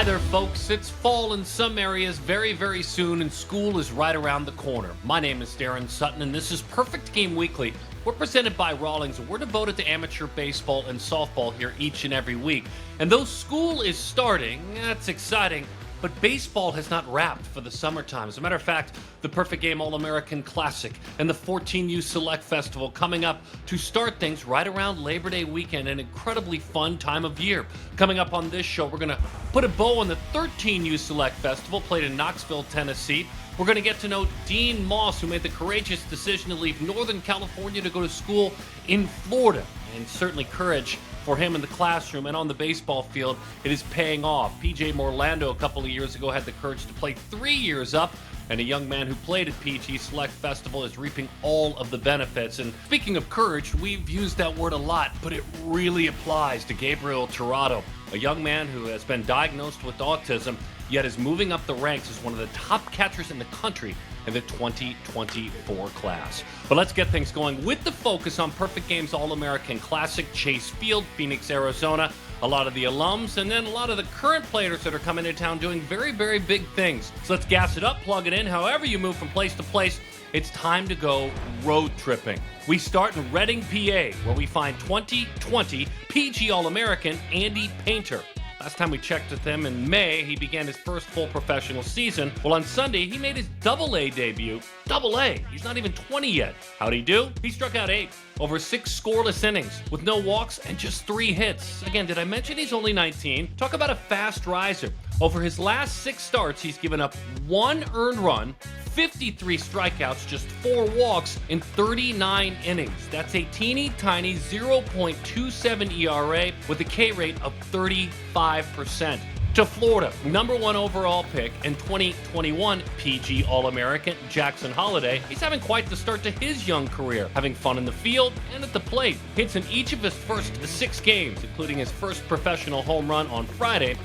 Hi there, folks. It's fall in some areas very, very soon, and school is right around the corner. My name is Daron Sutton, and this is Perfect Game Weekly. We're presented by Rawlings, and we're devoted to amateur baseball and softball here each and every week. And though school is starting, that's exciting, but baseball has not wrapped for the summertime. As a matter of fact, the Perfect Game All-American Classic and the 14U Select Festival coming up to start things right around Labor Day weekend, an incredibly fun time of year. Coming up on this show, we're going to put a bow on the 13U Select Festival, played in Knoxville, Tennessee. We're going to get to know Dean Moss, who made the courageous decision to leave Northern California to go to school in Florida. And certainly courage for him in the classroom and on the baseball field, it is paying off. PJ Morlando a couple of years ago had the courage to play 3 years up, and a young man who played at PG Select Festival is reaping all of the benefits. And speaking of courage, we've used that word a lot, but it really applies to Gabriel Torado, a young man who has been diagnosed with autism, yet is moving up the ranks as one of the top catchers in the country in the 2024 class. But let's get things going with the focus on Perfect Game's All-American Classic, Chase Field, Phoenix, Arizona. A lot of the alums and then a lot of the current players that are coming to town doing very, very big things. So let's gas it up, plug it in. However you move from place to place, it's time to go road tripping. We start in Reading, PA, where we find 2020 PG All-American Andy Painter. Last time we checked with him in May, he began his first full professional season. Well, on Sunday, he made his Double-A debut. Double-A, he's not even 20 yet. How'd he do? He struck out 8 over 6 scoreless innings with no walks and just 3 hits. Again, did I mention he's only 19? Talk about a fast riser. Over his last 6 starts, he's given up 1 earned run, 53 strikeouts, just 4 walks in 39 innings. That's a teeny tiny 0.27 ERA with a K rate of 35%. To Florida, number 1 overall pick and 2021 PG All-American Jackson Holliday. He's having quite the start to his young career, having fun in the field and at the plate. Hits in each of his first 6 games, including his first professional home run on Friday.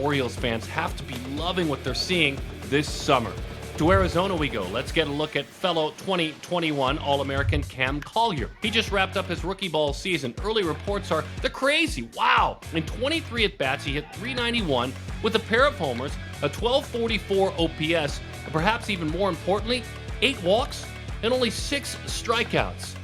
Orioles fans have to be loving what they're seeing this summer. To Arizona we go. Let's get a look at fellow 2021 All-American Cam Collier. He just wrapped up his rookie ball season. Early reports are they're crazy. Wow! In 23 at-bats, he hit .391 with a pair of homers, a 1244 OPS, and perhaps even more importantly, 8 walks and only 6 strikeouts.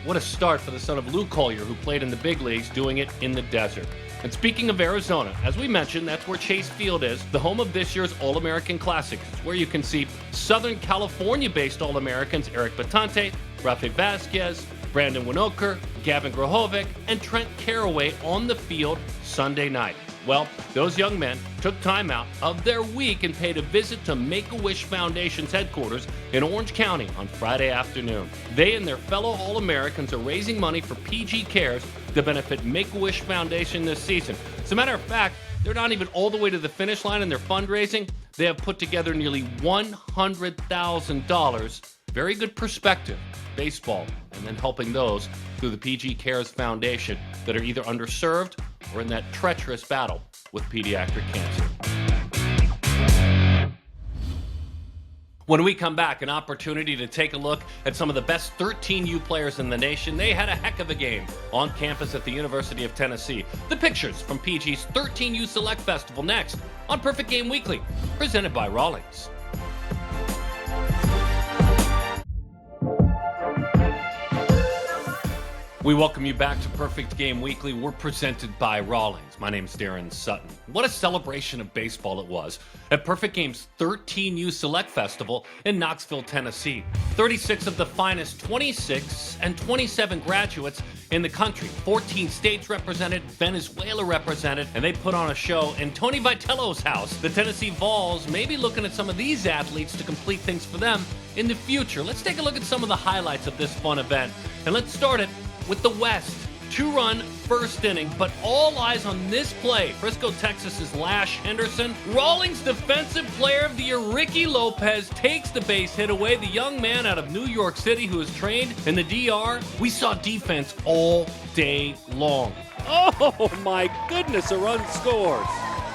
What a start for the son of Lou Collier, who played in the big leagues, doing it in the desert. And speaking of Arizona, as we mentioned, that's where Chase Field is, the home of this year's All-American Classic. It's where you can see Southern California-based All-Americans Eric Batante, Rafi Vasquez, Brandon Winokur, Gavin Grahovic, and Trent Carraway on the field Sunday night. Well, those young men took time out of their week and paid a visit to Make-A-Wish Foundation's headquarters in Orange County on Friday afternoon. They and their fellow All-Americans are raising money for PG Cares to benefit Make-A-Wish Foundation this season. As a matter of fact, they're not even all the way to the finish line in their fundraising. They have put together nearly $100,000. Very good perspective, baseball, and then helping those through the PG Cares Foundation that are either underserved or in that treacherous battle with pediatric cancer. When we come back, an opportunity to take a look at some of the best 13U players in the nation. They had a heck of a game on campus at the University of Tennessee. The pictures from PG's 13U Select Festival next on Perfect Game Weekly, presented by Rawlings. We welcome you back to Perfect Game Weekly. We're presented by Rawlings. My name's Daron Sutton. What a celebration of baseball it was at Perfect Game's 13U Select Festival in Knoxville, Tennessee. 36 of the finest 26 and 27 graduates in the country. 14 states represented, Venezuela represented, and they put on a show in Tony Vitello's house. The Tennessee Vols may be looking at some of these athletes to complete things for them in the future. Let's take a look at some of the highlights of this fun event, and let's start it with the West. 2-run first inning, but all eyes on this play. Frisco, Texas's Lash Henderson. Rawlings Defensive Player of the Year Ricky Lopez takes the base hit away. The young man out of New York City who is trained in the DR. We saw defense all day long. Oh my goodness, a run scores.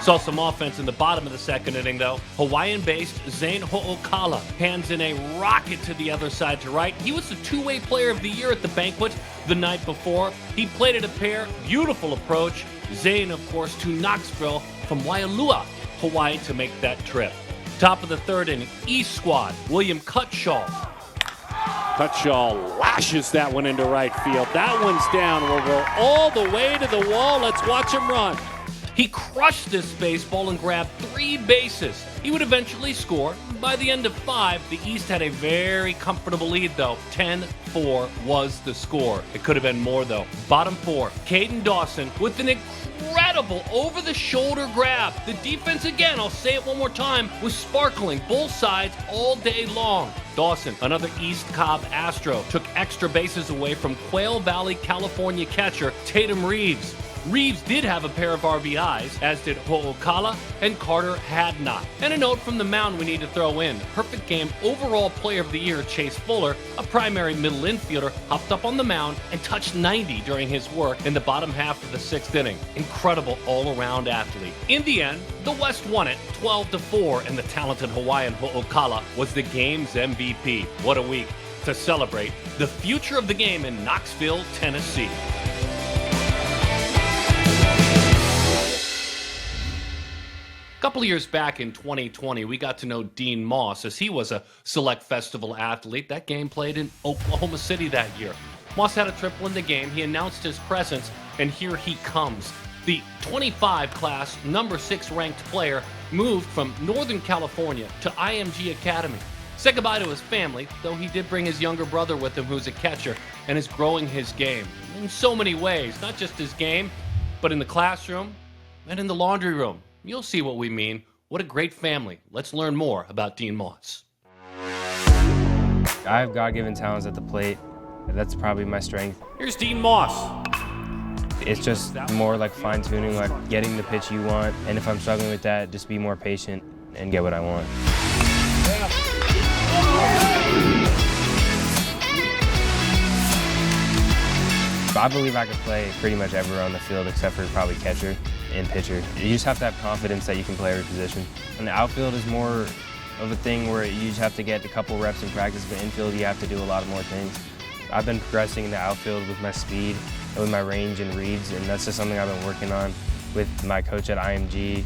Saw some offense in the bottom of the second inning, though. Hawaiian-based Zane Ho'okala hands in a rocket to the other side to right. He was the two-way player of the year at the banquet the night before. He played at a pair. Beautiful approach. Zane, of course, to Knoxville from Waialua, Hawaii to make that trip. Top of the third inning, East squad, William Cutshaw. Cutshaw lashes that one into right field. That one's down. We'll go all the way to the wall. Let's watch him run. He crushed this baseball and grabbed 3 bases. He would eventually score. By the end of 5, the East had a very comfortable lead, though. 10-4 was the score. It could have been more, though. Bottom 4, Caden Dawson with an incredible over-the-shoulder grab. The defense, again, I'll say it one more time, was sparkling both sides all day long. Dawson, another East Cobb Astro, took extra bases away from Quail Valley, California catcher Tatum Reeves. Reeves did have a pair of RBIs, as did Ho'okala, and Carter had not. And a note from the mound we need to throw in. Perfect game overall player of the year, Chase Fuller, a primary middle infielder, hopped up on the mound and touched 90 during his work in the bottom half of the 6th inning. Incredible all-around athlete. In the end, the West won it 12-4, and the talented Hawaiian Ho'okala was the game's MVP. What a week to celebrate the future of the game in Knoxville, Tennessee. A couple of years back in 2020, we got to know Dean Moss as he was a select festival athlete. That game played in Oklahoma City that year. Moss had a triple in the game. He announced his presence, and here he comes. The 25 class, number 6 ranked player moved from Northern California to IMG Academy. Said goodbye to his family, though he did bring his younger brother with him who's a catcher and is growing his game in so many ways, not just his game, but in the classroom and in the laundry room. You'll see what we mean. What a great family. Let's learn more about Dean Moss. I have God-given talents at the plate. That's probably my strength. Here's Dean Moss. It's just more like fine-tuning, like getting the pitch you want. And if I'm struggling with that, just be more patient and get what I want. I believe I could play pretty much everywhere on the field except for probably catcher and pitcher. You just have to have confidence that you can play every position. And the outfield is more of a thing where you just have to get a couple reps in practice, but infield you have to do a lot more things. I've been progressing in the outfield with my speed and with my range and reads, and that's just something I've been working on with my coach at IMG.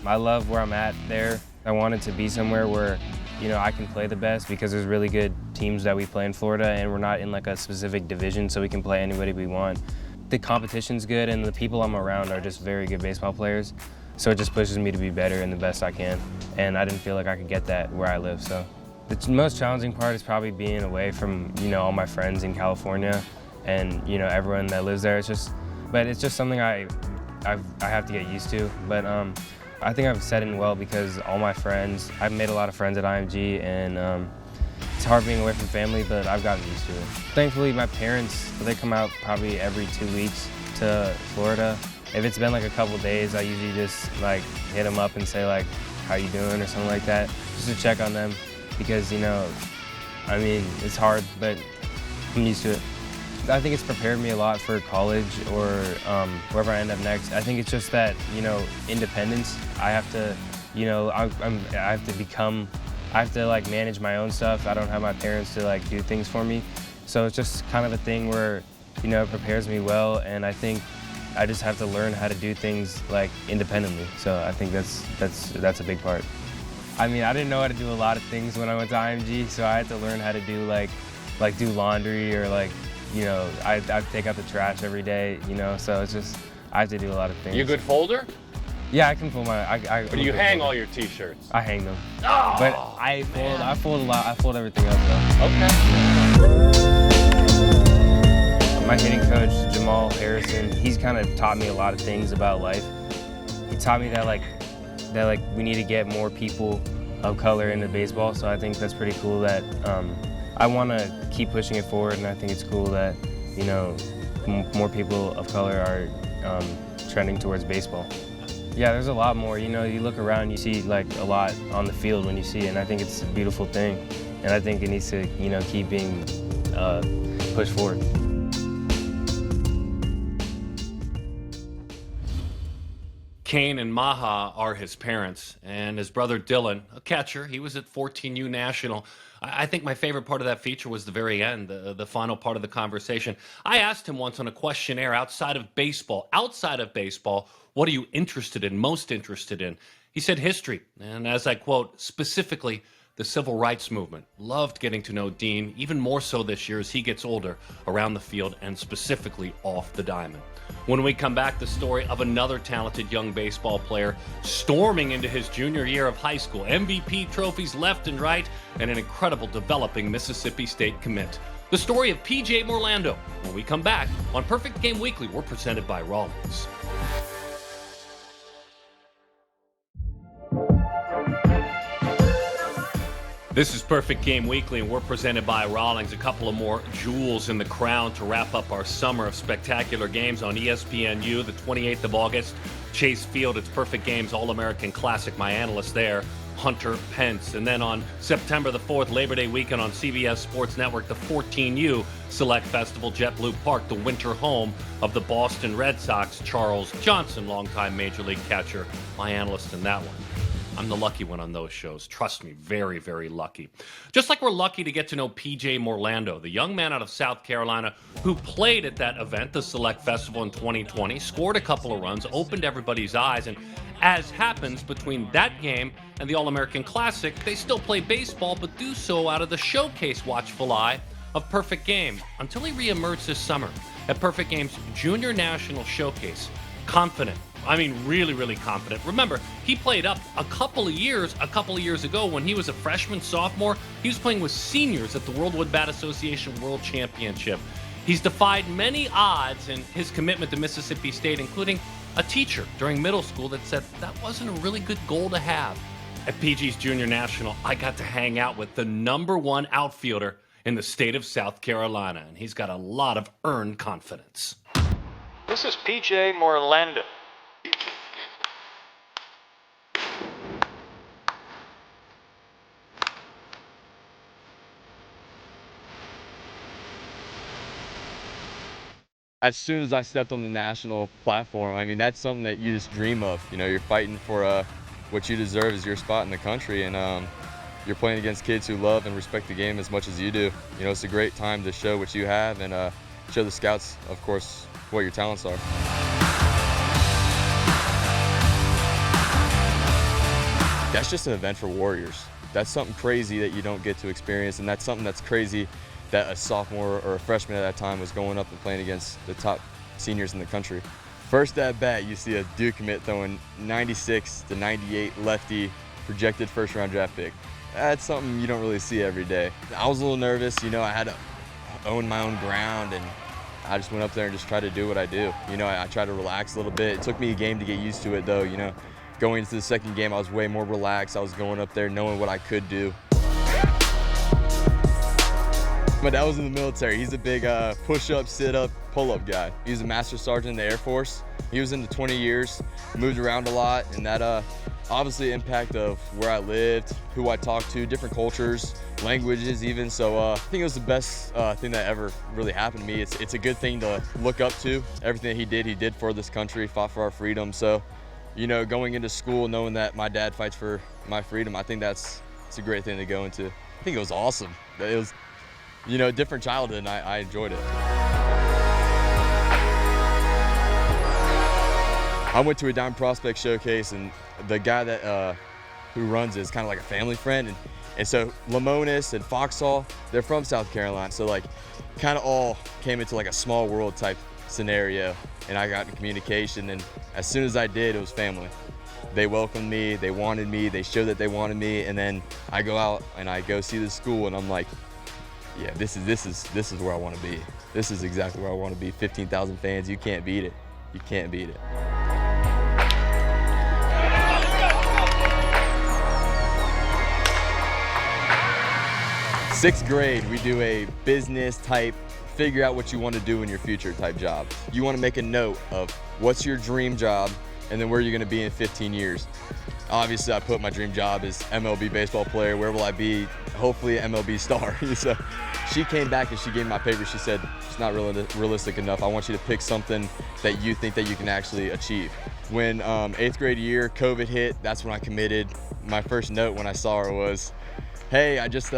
I love where I'm at there. I wanted to be somewhere where I can play the best because there's really good teams that we play in Florida, and we're not in like a specific division, so we can play anybody we want. The competition's good, and the people I'm around are just very good baseball players, so it just pushes me to be better and the best I can, and I didn't feel like I could get that where I live. So the most challenging part is probably being away from all my friends in California and everyone that lives there. It's just something I have to get used to, but I think I've set in well because all my friends, I've made a lot of friends at IMG, and it's hard being away from family, but I've gotten used to it. Thankfully, my parents, they come out probably every 2 weeks to Florida. If it's been like a couple days, I usually just like hit them up and say like, how you doing or something like that, just to check on them because, it's hard, but I'm used to it. I think it's prepared me a lot for college or wherever I end up next. I think it's just that, independence. I have to, I have to like manage my own stuff. I don't have my parents to like do things for me. So it's just kind of a thing where, it prepares me well, and I think I just have to learn how to do things like independently. So I think that's a big part. I didn't know how to do a lot of things when I went to IMG, so I had to learn how to do like do laundry or like, I take out the trash every day, so it's just, I have to do a lot of things. You a good folder? Yeah, I can fold my, Or do you hang all your t-shirts? I hang them. Oh, but I fold a lot, I fold everything up though. Okay. My hitting coach, Jamal Harrison, he's kind of taught me a lot of things about life. He taught me that we need to get more people of color into baseball, so I think that's pretty cool that, I want to keep pushing it forward, and I think it's cool that, more people of color are trending towards baseball. Yeah, there's a lot more. You look around, you see like a lot on the field when you see it, and I think it's a beautiful thing. And I think it needs to, keep being pushed forward. Kane and Maha are his parents, and his brother Dylan, a catcher, he was at 14U National. I think my favorite part of that feature was the very end, the final part of the conversation. I asked him once on a questionnaire outside of baseball, what are you interested in, most interested in? He said history, and as I quote, specifically the civil rights movement. Loved getting to know Dean, even more so this year as he gets older, around the field and specifically off the diamond. When we come back, the story of another talented young baseball player storming into his junior year of high school, MVP trophies left and right, and an incredible developing Mississippi State commit. The story of PJ Morlando. When we come back on Perfect Game Weekly, we're presented by Rawlings. This is Perfect Game Weekly, and we're presented by Rawlings. A couple of more jewels in the crown to wrap up our summer of spectacular games on ESPNU, the 28th of August. Chase Field, it's Perfect Games All-American Classic. My analyst there, Hunter Pence. And then on September the 4th, Labor Day weekend on CBS Sports Network, the 14U Select Festival, JetBlue Park, the winter home of the Boston Red Sox. Charles Johnson, longtime Major League catcher, my analyst in that one. I'm the lucky one on those shows. Trust me, very, very lucky. Just like we're lucky to get to know PJ Morlando, the young man out of South Carolina who played at that event, the Select Festival in 2020, scored a couple of runs, opened everybody's eyes, and as happens between that game and the All-American Classic, they still play baseball, but do so out of the showcase watchful eye of Perfect Game until he reemerged this summer at Perfect Game's Junior National Showcase. Confident. I mean, really, really confident. Remember, he played up a couple of years ago when he was a freshman, sophomore. He was playing with seniors at the World Wood Bat Association World Championship. He's defied many odds in his commitment to Mississippi State, including a teacher during middle school that said that wasn't a really good goal to have. At PG's Junior National, I got to hang out with the #1 outfielder in the state of South Carolina, and he's got a lot of earned confidence. This is PJ Morlando. As soon as I stepped on the national platform, I mean, that's something that you just dream of. You know, you're fighting for what you deserve as your spot in the country, and you're playing against kids who love and respect the game as much as you do. You know, it's a great time to show what you have and show the scouts, of course, what your talents are. That's just an event for Warriors. That's something crazy that you don't get to experience, and that's something that's crazy that a sophomore or a freshman at that time was going up and playing against the top seniors in the country. First at bat, you see a Duke commit throwing 96 to 98 lefty, projected first-round draft pick. That's something you don't really see every day. I was a little nervous, you know, I had to own my own ground, and I just went up there and just tried to do what I do. You know, I tried to relax a little bit. It took me a game to get used to it, though, you know. Going into the second game, I was way more relaxed. I was going up there knowing what I could do. My dad was in the military. He's a big push-up, sit-up, pull-up guy. He was a master sergeant in the Air Force. He was in the 20 years, moved around a lot, and that obviously impact of where I lived, who I talked to, different cultures, languages even. So I think it was the best thing that ever really happened to me. It's a good thing to look up to. Everything that he did for this country, fought for our freedom. So, you know, going into school knowing that my dad fights for my freedom, I think it's a great thing to go into. I think it was awesome. It was, you know, a different childhood, and I enjoyed it. I went to a Diamond Prospect Showcase, and the guy that who runs it is kind of like a family friend, and so Lamonis and Foxhall, they're from South Carolina, so like kind of all came into like a small world type scenario, and I got in communication, and as soon as I did, it was family. They welcomed me, they wanted me, they showed that they wanted me, and then I go out and I go see the school, and I'm like, yeah, this is where I want to be. This is exactly where I want to be. 15,000 fans, you can't beat it. You can't beat it. Sixth grade, we do a business type, figure out what you want to do in your future type job. You want to make a note of what's your dream job and then where you're going to be in 15 years. Obviously, I put my dream job as MLB baseball player. Where will I be? Hopefully, an MLB star. So she came back and she gave me my paper. She said, it's not realistic enough. I want you to pick something that you think that you can actually achieve. When 8th grade year, COVID hit, that's when I committed. My first note when I saw her was, Hey, I just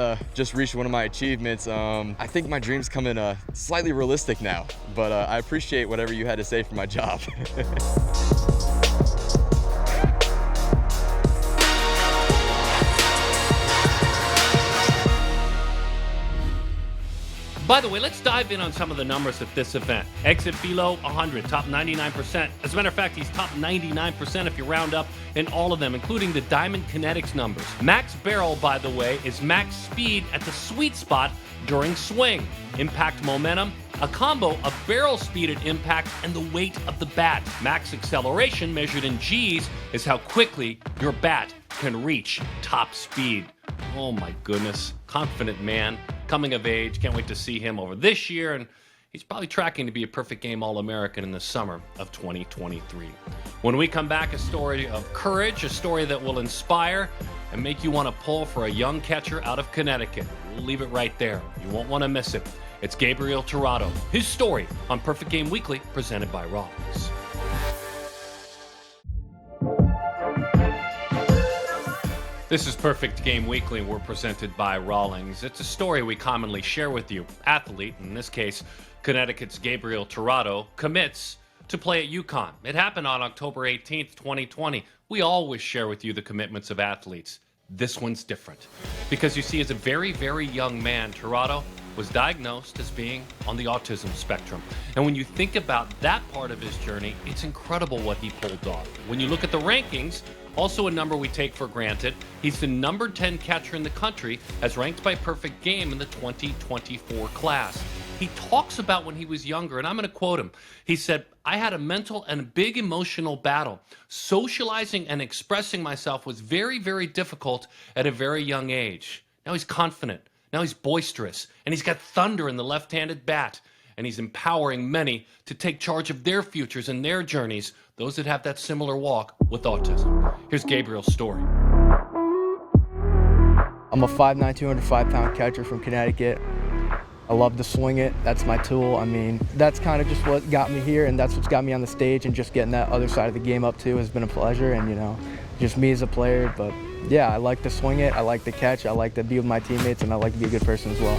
reached one of my achievements. I think my dreams come in slightly realistic now, but I appreciate whatever you had to say for my job. By the way, let's dive in on some of the numbers at this event. Exit below 100, top 99%. As a matter of fact, he's top 99% if you round up in all of them, including the Diamond Kinetics numbers. Max barrel, by the way, is max speed at the sweet spot during swing. Impact momentum, a combo of barrel speed at impact and the weight of the bat. Max acceleration, measured in G's, is how quickly your bat can reach top speed. Oh my goodness. Confident man, coming of age. Can't wait to see him over this year, and he's probably tracking to be a perfect game All-American in the summer of 2023. When we come back, a story of courage, a story that will inspire and make you want to pull for a young catcher out of Connecticut. We'll leave it right there. You won't want to miss it. It's Gabriel Torado. His story on Perfect Game Weekly, presented by Rawlings. This is Perfect Game Weekly, and we're presented by Rawlings. It's a story we commonly share with you. Athlete, in this case, Connecticut's Gabriel Tirado, commits to play at UConn. It happened on October 18th, 2020. We always share with you the commitments of athletes. This one's different. Because you see, as a very, very young man, Tirado was diagnosed as being on the autism spectrum. And when you think about that part of his journey, it's incredible what he pulled off. When you look at the rankings, also a number we take for granted, he's the number 10 catcher in the country as ranked by Perfect Game in the 2024 class. He talks about when he was younger, and I'm going to quote him. He said, "I had a mental and a big emotional battle. Socializing and expressing myself was very, very difficult at a very young age." Now he's confident. Now he's boisterous. And he's got thunder in the left-handed bat. And he's empowering many to take charge of their futures and their journeys, those that have that similar walk with autism. Here's Gabriel's story. I'm a 5'9", 205-pound catcher from Connecticut. I love to swing it. That's my tool. I mean, that's kind of just what got me here, and that's what's got me on the stage, and just getting that other side of the game up too has been a pleasure, and just me as a player. But yeah, I like to swing it. I like to catch. I like to be with my teammates, and I like to be a good person as well.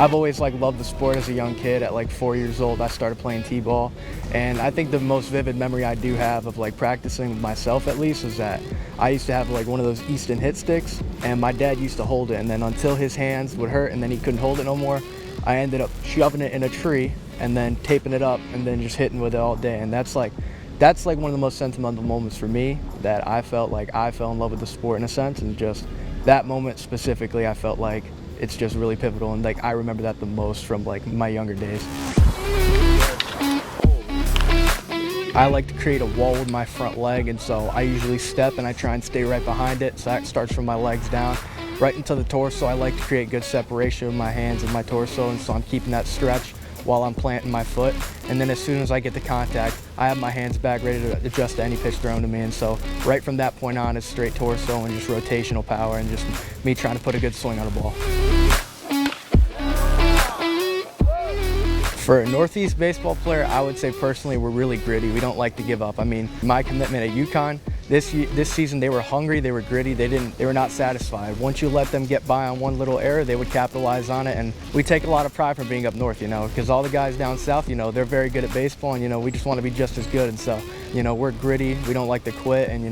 I've always loved the sport as a young kid. At 4 years old, I started playing t-ball, and I think the most vivid memory I do have of practicing myself, at least, is that I used to have one of those Easton hit sticks, and my dad used to hold it, and then until his hands would hurt and then he couldn't hold it no more, I ended up shoving it in a tree and then taping it up and then just hitting with it all day. And that's one of the most sentimental moments for me, that I felt like I fell in love with the sport in a sense, and just that moment specifically, I felt like it's just really pivotal, and I remember that the most from my younger days. I like to create a wall with my front leg, and so I usually step and I try and stay right behind it, so that starts from my legs down right into the torso. I like to create good separation with my hands and my torso, and so I'm keeping that stretch while I'm planting my foot. And then as soon as I get the contact, I have my hands back ready to adjust to any pitch thrown to me. And so right from that point on, it's straight torso and just rotational power and just me trying to put a good swing on a ball. For a Northeast baseball player, I would say personally we're really gritty. We don't like to give up. I mean, my commitment at UConn, this season they were hungry, they were gritty, they were not satisfied. Once you let them get by on one little error, they would capitalize on it, and we take a lot of pride from being up north, because all the guys down south, they're very good at baseball, and we just want to be just as good, and so, we're gritty, we don't like to quit, and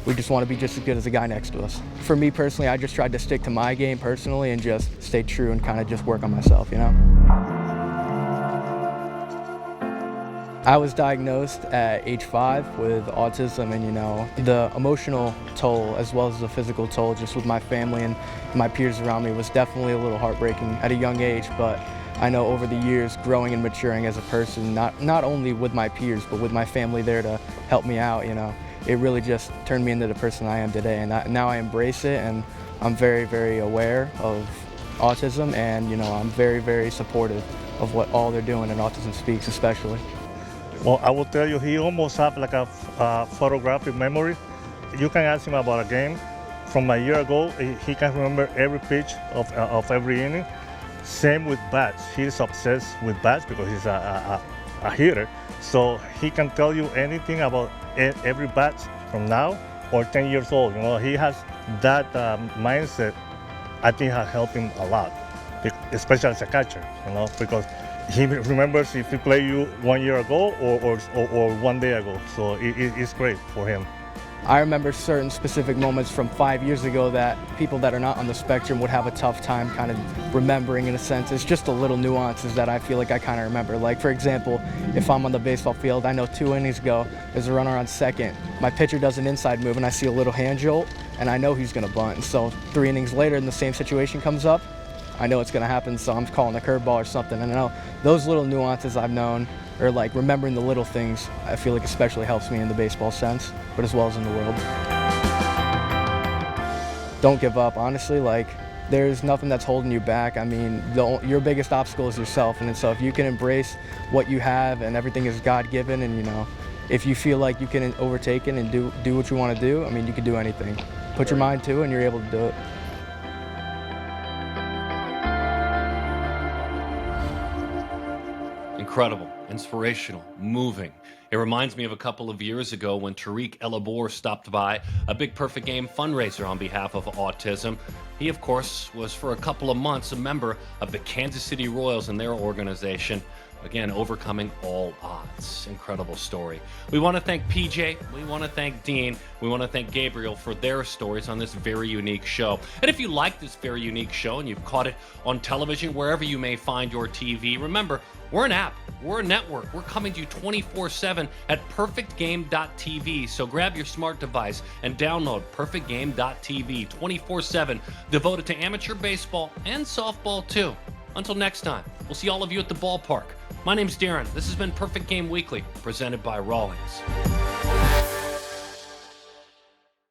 we just want to be just as good as the guy next to us. For me personally, I just tried to stick to my game personally and just stay true and kind of just work on myself, I was diagnosed at age 5 with autism, and the emotional toll as well as the physical toll just with my family and my peers around me was definitely a little heartbreaking at a young age. But I know over the years, growing and maturing as a person, not only with my peers but with my family there to help me out, it really just turned me into the person I am today. And now I embrace it, and I'm very, very aware of autism, and I'm very, very supportive of what all they're doing in Autism Speaks especially. Well, I will tell you, he almost have a photographic memory. You can ask him about a game from a year ago. He can remember every pitch of every inning. Same with bats. He's obsessed with bats because he's a hitter. So he can tell you anything about every batch from now or 10 years old. You know, he has that mindset. I think has helped him a lot, especially as a catcher. You know, because he remembers if he played you 1 year ago or 1 day ago. So it's great for him. I remember certain specific moments from 5 years ago that people that are not on the spectrum would have a tough time kind of remembering in a sense. It's just the little nuances that I feel like I kind of remember. Like, for example, if I'm on the baseball field, I know 2 innings ago, there's a runner on second. My pitcher does an inside move and I see a little hand jolt and I know he's going to bunt. And so 3 innings later and the same situation comes up, I know it's going to happen, so I'm calling a curveball or something. And I know those little nuances I've known, or like remembering the little things, I feel like especially helps me in the baseball sense, but as well as in the world. Don't give up, honestly. Like, there's nothing that's holding you back. I mean, your biggest obstacle is yourself, and so if you can embrace what you have and everything is God-given, and you know, if you feel like you can overtake it and do what you want to do, I mean, you can do anything. Put your mind to it and you're able to do it. Incredible, inspirational, moving. It reminds me of a couple of years ago when Tariq Elabor stopped by a Big Perfect Game fundraiser on behalf of autism. He, of course, was for a couple of months a member of the Kansas City Royals and their organization. Again, overcoming all odds. Incredible story. We want to thank PJ, we want to thank Dean, we want to thank Gabriel for their stories on this very unique show. And if you like this very unique show and you've caught it on television, wherever you may find your TV, remember, we're an app, we're a network, we're coming to you 24/7 at perfectgame.tv. So grab your smart device and download perfectgame.tv 24/7, devoted to amateur baseball and softball too. Until next time, we'll see all of you at the ballpark. My name's Darren. This has been Perfect Game Weekly, presented by Rawlings.